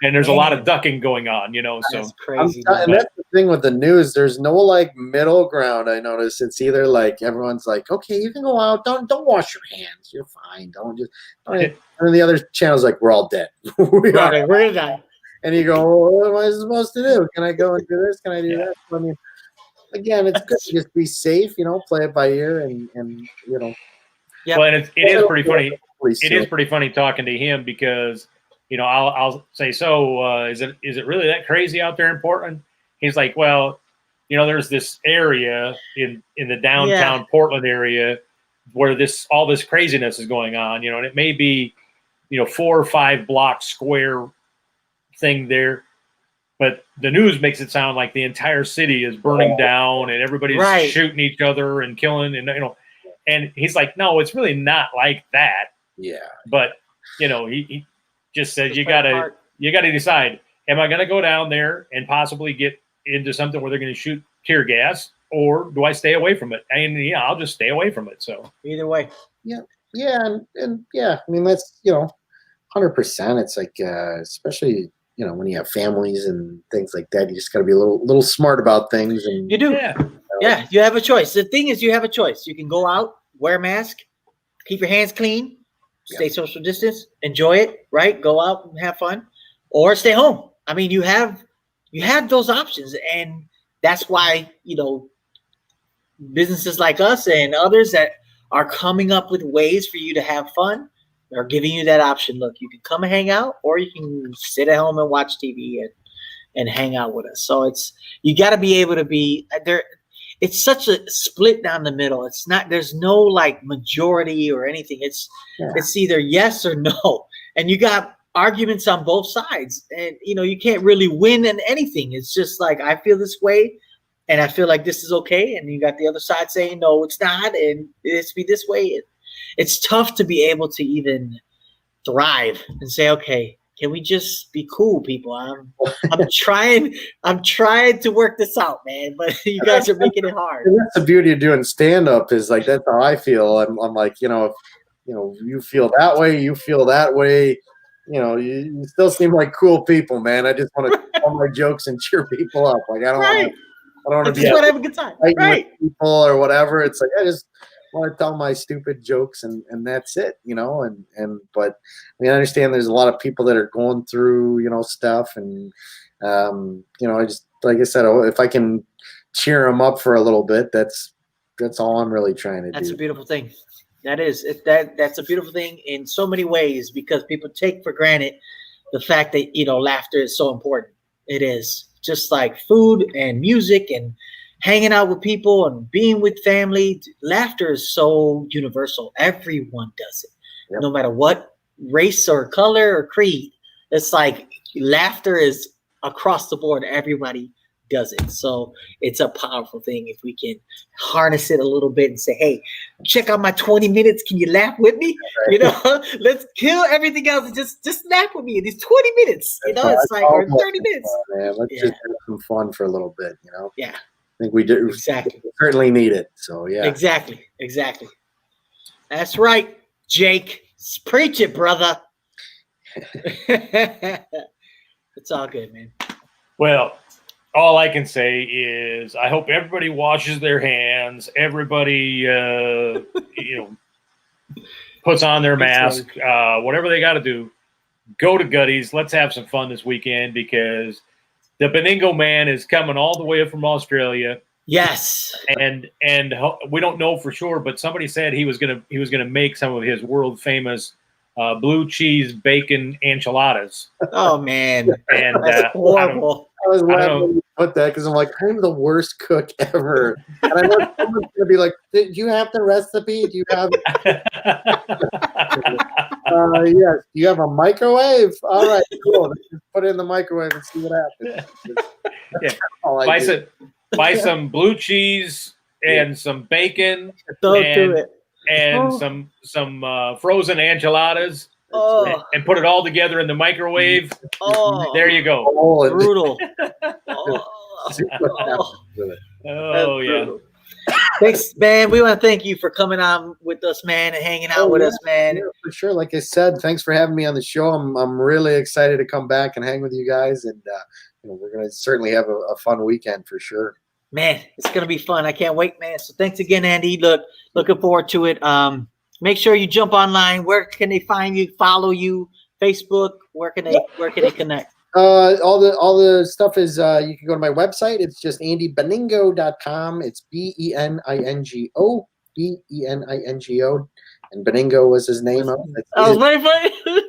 and there's a lot of ducking going on, so that's crazy. And that's the thing with the news. There's no like middle ground. I notice it's either like everyone's like, okay, you can go out. Don't wash your hands. You're fine. Don't. And then the other channel's like, we're all dead. We're gonna die. And you go, well, what am I supposed to do? Can I go and do this? Can I do that? I mean, again, it's good to just be safe, play it by ear and Yeah. Well, and it is pretty funny. It is pretty funny talking to him because I'll say, so is it really that crazy out there in Portland? He's like, well, there's this area in the downtown Portland area where all this craziness is going on, and it may be, 4 or 5 block square thing there, but the news makes it sound like the entire city is burning down and everybody's shooting each other and killing, and he's like, no, it's really not like that. Yeah. But he just says you gotta decide, am I gonna go down there and possibly get into something where they're gonna shoot tear gas, or do I stay away from it? And I'll just stay away from it. So either way. Yeah, and I mean, that's 100%. It's like especially when you have families and things like that, you just got to be a little smart about things. And you do, yeah. You have a choice. The thing is, you have a choice. You can go out, wear a mask, keep your hands clean, stay social distance, enjoy it, right? Go out and have fun, or stay home. I mean, you have those options, and that's why businesses like us and others that are coming up with ways for you to have fun are giving you that option. Look, you can come and hang out, or you can sit at home and watch TV and hang out with us. So you got to be able to be there. It's such a split down the middle. It's not, there's no like majority or anything. It's either yes or no. And you got arguments on both sides, and you can't really win in anything. It's just like, I feel this way and I feel like this is okay. And you got the other side saying, no, it's not. And it's be this way. It's tough to be able to even thrive and say, okay, can we just be cool, people? I'm trying to work this out, man, but you guys are making it hard. And that's the beauty of doing stand-up, is like, that's how I feel. I'm like, if you feel that way, you feel that way, you still seem like cool people, man. I just want to tell my jokes and cheer people up. Like, I don't want to be have a good time, right? With people or whatever. It's like, I just want to tell my stupid jokes and that's it, but I mean, I understand there's a lot of people that are going through, stuff, and I just, like I said, if I can cheer them up for a little bit, that's all I'm really trying to do. That's a beautiful thing. That is, that's a beautiful thing in so many ways, because people take for granted the fact that, laughter is so important. It is, just like food and music and hanging out with people and being with family. Laughter is so universal. Everyone does it, no matter what race or color or creed. It's like laughter is across the board. Everybody does it. So it's a powerful thing if we can harness it a little bit and say, hey, check out my 20 minutes. Can you laugh with me? Let's kill everything else and just laugh with me in these 20 minutes. It's like, or 30 minutes. Man, let's just have some fun for a little bit, Yeah. I think we do. Exactly. We certainly need it. So yeah. Exactly. That's right, Jake. Preach it, brother. It's all good, man. Well, all I can say is I hope everybody washes their hands. Everybody, puts on their mask. Whatever they got to do. Go to Gutty's. Let's have some fun this weekend, because the Beningo man is coming all the way from Australia. Yes, and we don't know for sure, but somebody said he was gonna make some of his world famous blue cheese bacon enchiladas. Oh man, and that's horrible. I was laughing when you put that, because I'm like, I'm the worst cook ever, and I know someone's gonna be like, "Did you have the recipe? Do you have?" Yes. Do you have a microwave? All right, cool. Let's just put it in the microwave and see what happens. Buy some blue cheese and some bacon and some frozen enchiladas, and put it all together in the microwave. Oh, there you go. Brutal. Oh yeah. Thanks, man. We want to thank you for coming on with us, man, and hanging out with us, man. Yeah, for sure. Like I said, thanks for having me on the show. I'm really excited to come back and hang with you guys, and we're gonna certainly have a fun weekend for sure. Man, it's gonna be fun. I can't wait, man. So thanks again, Andy. Looking forward to it. Make sure you jump online. Where can they find you? Follow you? Facebook? Where can they connect? All the stuff is, you can go to my website. It's just andybeningo.com. It's Beningo, Beningo, and Beningo was his name. I was waiting for you.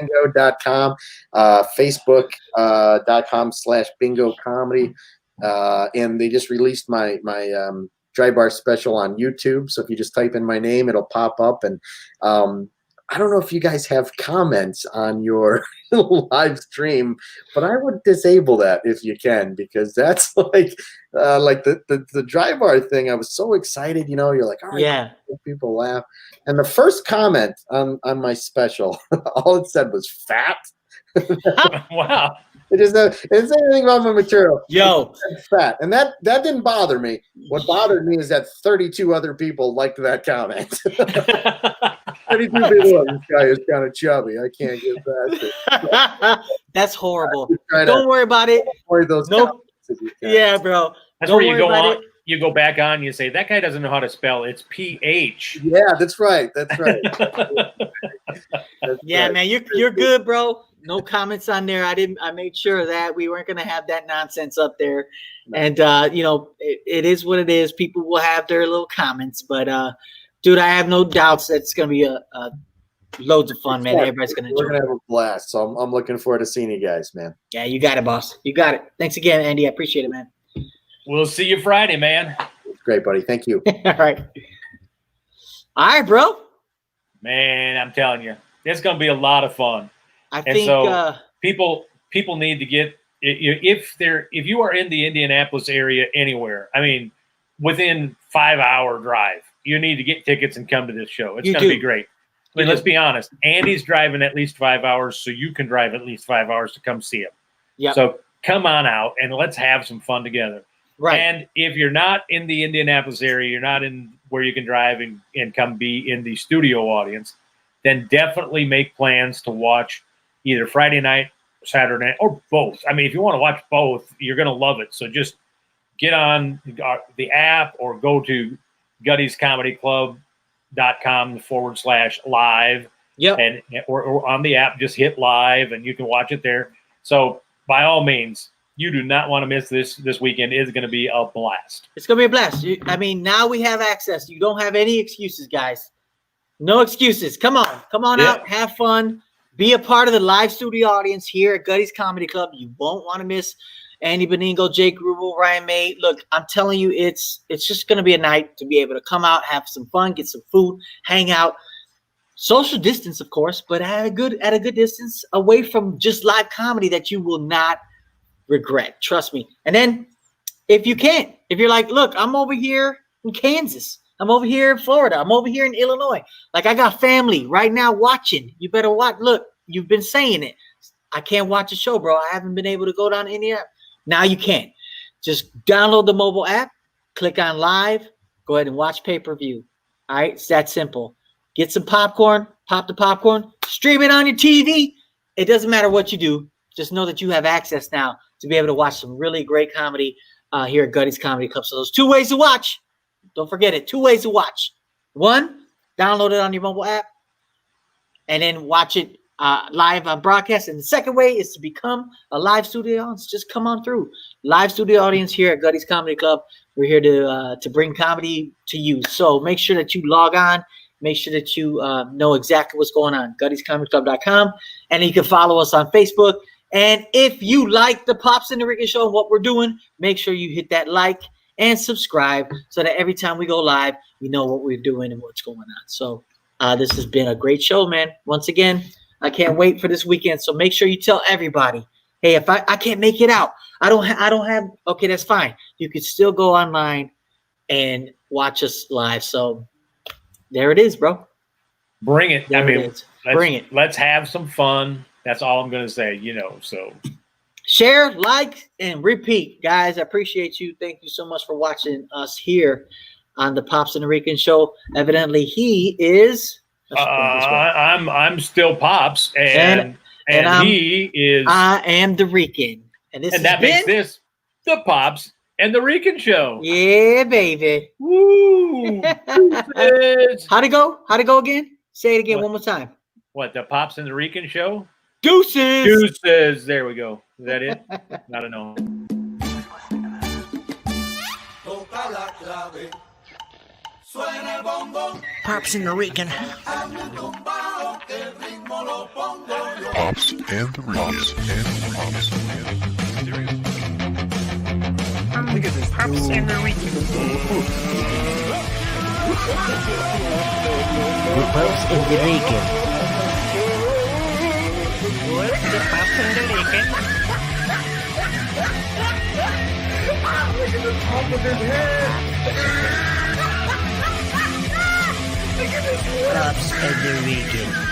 bingo.com, facebook.com/bingo comedy. And they just released my dry bar special on YouTube. So if you just type in my name, it'll pop up. And I don't know if you guys have comments on your live stream, but I would disable that if you can, because that's like the dry bar thing. I was so excited, you're like, all right, Yeah. people laugh. And the first comment on my special, all it said was fat. Wow. It didn't say anything about my material. Yo. It's fat. And that didn't bother me. What bothered me is that 32 other people liked that comment. 32 people. This guy is kind of chubby. I can't get that. That's horrible. Don't worry about it. Avoid those comments if you can. Yeah, bro. That's Don't where you worry go about on. You go back on. And you say that guy doesn't know how to spell. It's PH. Yeah, that's right. That's right. Yeah, man, you're good, bro. No comments on there. I made sure that we weren't gonna have that nonsense up there. And it is what it is. People will have their little comments, but dude, I have no doubts that it's gonna be a loads of fun, man. Everybody's gonna enjoy. We're gonna have a blast. So I'm looking forward to seeing you guys, man. Yeah, you got it, boss. You got it. Thanks again, Andy. I appreciate it, man. We'll see you Friday, man. Great, buddy. Thank you. All right, bro. Man, I'm telling you, it's gonna be a lot of fun. I And think so people need to get, if you are in the Indianapolis area anywhere, I mean, within 5-hour drive, you need to get tickets and come to this show. It's going to be great. I mean, let's be honest. Andy's driving at least 5 hours, so you can drive at least 5 hours to come see him. Yeah. So come on out and let's have some fun together. Right. And if you're not in the Indianapolis area, you're not in where you can drive and come be in the studio audience, then definitely make plans to watch either Friday night, Saturday night, or both. I mean, if you want to watch both, you're going to love it. So just get on the app or go to Gutty'sComedyClub.com/live. Yep. And or on the app, just hit live and you can watch it there. So by all means, you do not want to miss this weekend. It's going to be a blast. It's going to be a blast. Now we have access. You don't have any excuses, guys. No excuses. Come on out, have fun. Be a part of the live studio audience here at Gutty's Comedy Club. You won't want to miss Andy Beningo, Jake Rubel, Ryan May. Look, I'm telling you, it's just going to be a night to be able to come out, have some fun, get some food, hang out. Social distance, of course, but at a good distance away from just live comedy that you will not regret. Trust me. And then if you're like, look, I'm over here in Kansas. I'm over here in Florida. I'm over here in Illinois. Like, I got family right now watching. You better watch. Look, you've been saying it. I can't watch a show, bro. I haven't been able to go down to India. Now you can. Just download the mobile app, click on live, go ahead and watch pay-per-view. All right? It's that simple. Get some popcorn, pop the popcorn, stream it on your TV. It doesn't matter what you do. Just know that you have access now to be able to watch some really great comedy here at Gutty's Comedy Club. So there's 2 ways to watch. Don't forget it. 2 ways to watch. 1, download it on your mobile app and then watch it live on broadcast. And the second way is to become a live studio audience. Just come on through. Live studio audience here at Gutty's Comedy Club. We're here to bring comedy to you. So make sure that you log on. Make sure that you know exactly what's going on. Gutty'sComedyClub.com. And you can follow us on Facebook. And if you like the Pops and the Rican Show and what we're doing, make sure you hit that like and subscribe so that every time we go live, you know what we're doing and what's going on. So this has been a great show, man. Once again, I can't wait for this weekend. So make sure you tell everybody, hey, if I can't make it out, I don't have, okay, that's fine. You can still go online and watch us live. So there it is, bro. Bring it. Bring it. Let's have some fun. That's all I'm going to say, so. Share, like, and repeat. Guys, I appreciate you. Thank you so much for watching us here on the Pops and the Rican Show. Evidently, he is. I'm still Pops, and he is. I am the Rican, and that makes this the Pops and the Rican Show. Yeah, baby. Woo! How'd it go? How'd it go again? Say it again one more time. What, the Pops and the Rican Show? Deuces. There we go. Is that it? I don't know. Pops and the Rican. Pops and the Rican. Look at this. Pops and the Rican. The Pops and the Rican. What's the Pops and the Rican? Look at the top of his head. Pops and the Rican.